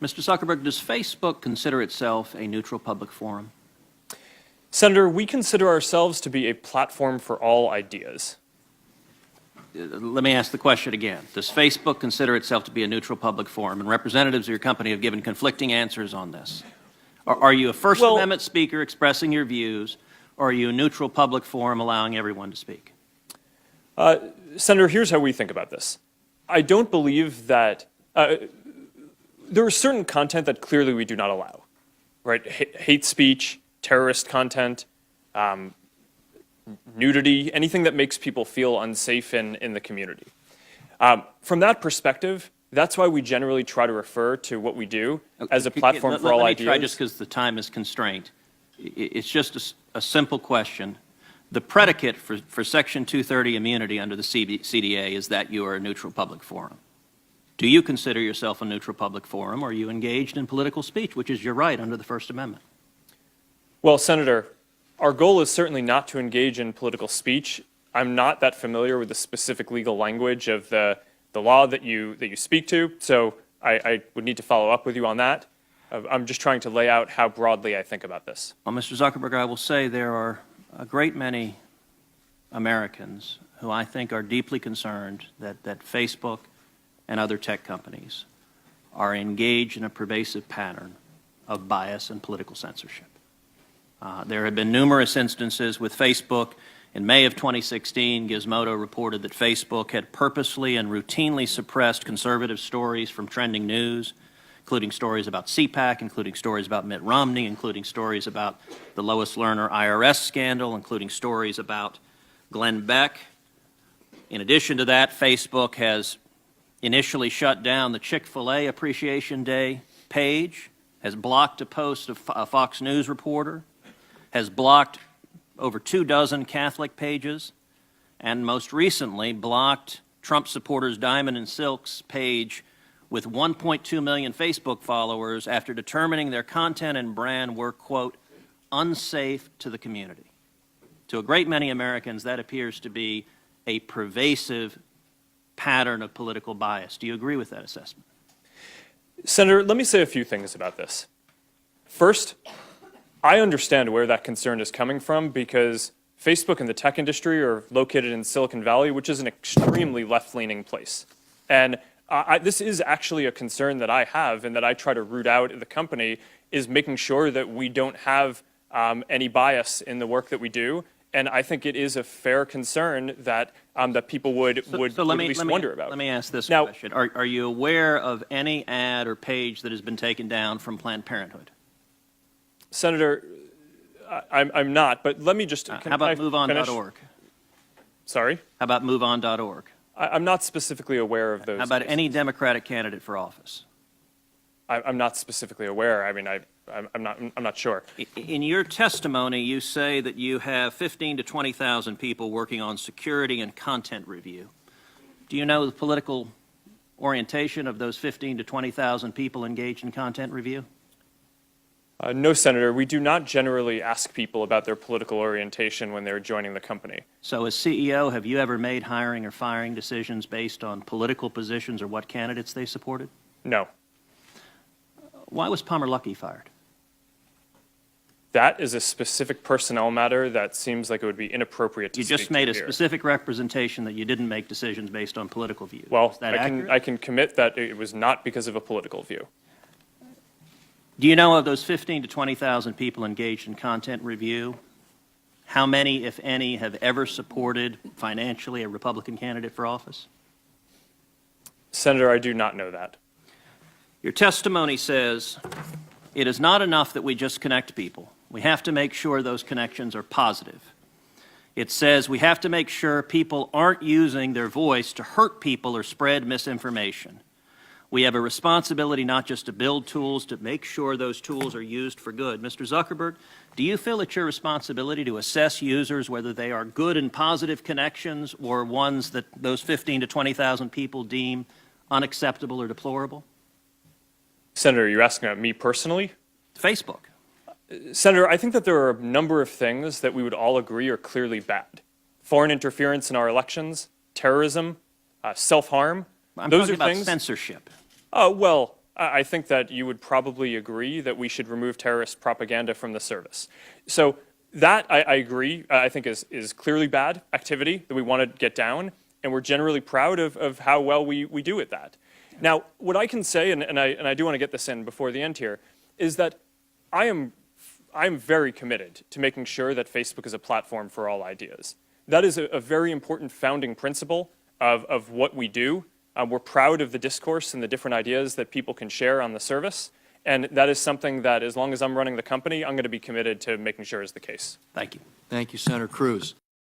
Mr. Zuckerberg, does Facebook consider itself a neutral public forum? Senator, we consider ourselves to be a platform for all ideas. Let me ask the question again. Does Facebook consider itself to be a neutral public forum? And representatives of your company have given conflicting answers on this. Are you a First Amendment speaker expressing your views, or are you a neutral public forum allowing everyone to speak? Senator, here's how we think about this. I don't believe that there is certain content that clearly we do not allow, right? Hate speech, terrorist content, nudity, anything that makes people feel unsafe in the community. From that perspective, that's why we generally try to refer to what we do as a platform for all ideas. Let me try, just because the time is constrained. It's just a simple question. The predicate for Section 230 immunity under the CDA is that you are a neutral public forum. Do you consider yourself a neutral public forum, or are you engaged in political speech, which is your right under the First Amendment? Well, Senator, our goal is certainly not to engage in political speech. I'm not that familiar with the specific legal language of the law that you speak to, so I would need to follow up with you on that. I'm just trying to lay out how broadly I think about this. Well, Mr. Zuckerberg, I will say there are a great many Americans who I think are deeply concerned that Facebook and other tech companies are engaged in a pervasive pattern of bias and political censorship. There have been numerous instances with Facebook. In May of 2016, Gizmodo reported that Facebook had purposely and routinely suppressed conservative stories from trending news, including stories about CPAC, including stories about Mitt Romney, including stories about the Lois Lerner IRS scandal, including stories about Glenn Beck. In addition to that, Facebook has initially shut down the Chick-fil-A Appreciation Day page, has blocked a post of a Fox News reporter, has blocked over 24 Catholic pages, and most recently blocked Trump supporters Diamond and Silk's page with 1.2 million Facebook followers after determining their content and brand were, quote, unsafe to the community. To a great many Americans, that appears to be a pervasive pattern of political bias. Do you agree with that assessment? Senator, let me say a few things about this. First, I understand where that concern is coming from because Facebook and the tech industry are located in Silicon Valley, which is an extremely left-leaning place. And this is actually a concern that I have and that I try to root out at the company, is making sure that we don't have any bias in the work that we do. And I think it is a fair concern that that people would at least wonder about. Let me ask this question. Are you aware of any ad or page that has been taken down from Planned Parenthood? Senator, I'm not, but let me just... How about MoveOn.org? Sorry? How about MoveOn.org? I'm not specifically aware of those. How about any Democratic candidate for office? I'm not specifically aware. I mean, I'm not sure. In your testimony, you say that you have 15,000 to 20,000 people working on security and content review. Do you know the political orientation of those 15,000 to 20,000 people engaged in content review? No, Senator. We do not generally ask people about their political orientation when they're joining the company. So as CEO, have you ever made hiring or firing decisions based on political positions or what candidates they supported? No. Why was Palmer Luckey fired? That is a specific personnel matter that seems like it would be inappropriate to speak to here. You just made a specific representation that you didn't make decisions based on political views. Well, is that accurate? I can commit that it was not because of a political view. Do you know of those 15,000 to 20,000 people engaged in content review, how many, if any, have ever supported financially a Republican candidate for office? Senator, I do not know that. Your testimony says it is not enough that we just connect people. We have to make sure those connections are positive. It says we have to make sure people aren't using their voice to hurt people or spread misinformation. We have a responsibility not just to build tools, to make sure those tools are used for good. Mr. Zuckerberg, do you feel it's your responsibility to assess users whether they are good and positive connections or ones that those 15,000 to 20,000 people deem unacceptable or deplorable? Senator, you're asking about me personally? Facebook. Senator, I think that there are a number of things that we would all agree are clearly bad. Foreign interference in our elections, terrorism, self-harm. I'm talking about censorship. Oh, well, I think that you would probably agree that we should remove terrorist propaganda from the service. So that, I agree, I think is clearly bad activity that we want to get down, and we're generally proud of how well we do at that. Now, what I can say, and I do want to get this in before the end here, is that I am very committed to making sure that Facebook is a platform for all ideas. That is a very important founding principle of what we do. We're proud of the discourse and the different ideas that people can share on the service. And that is something that, as long as I'm running the company, I'm going to be committed to making sure is the case. Thank you. Thank you, Senator Cruz.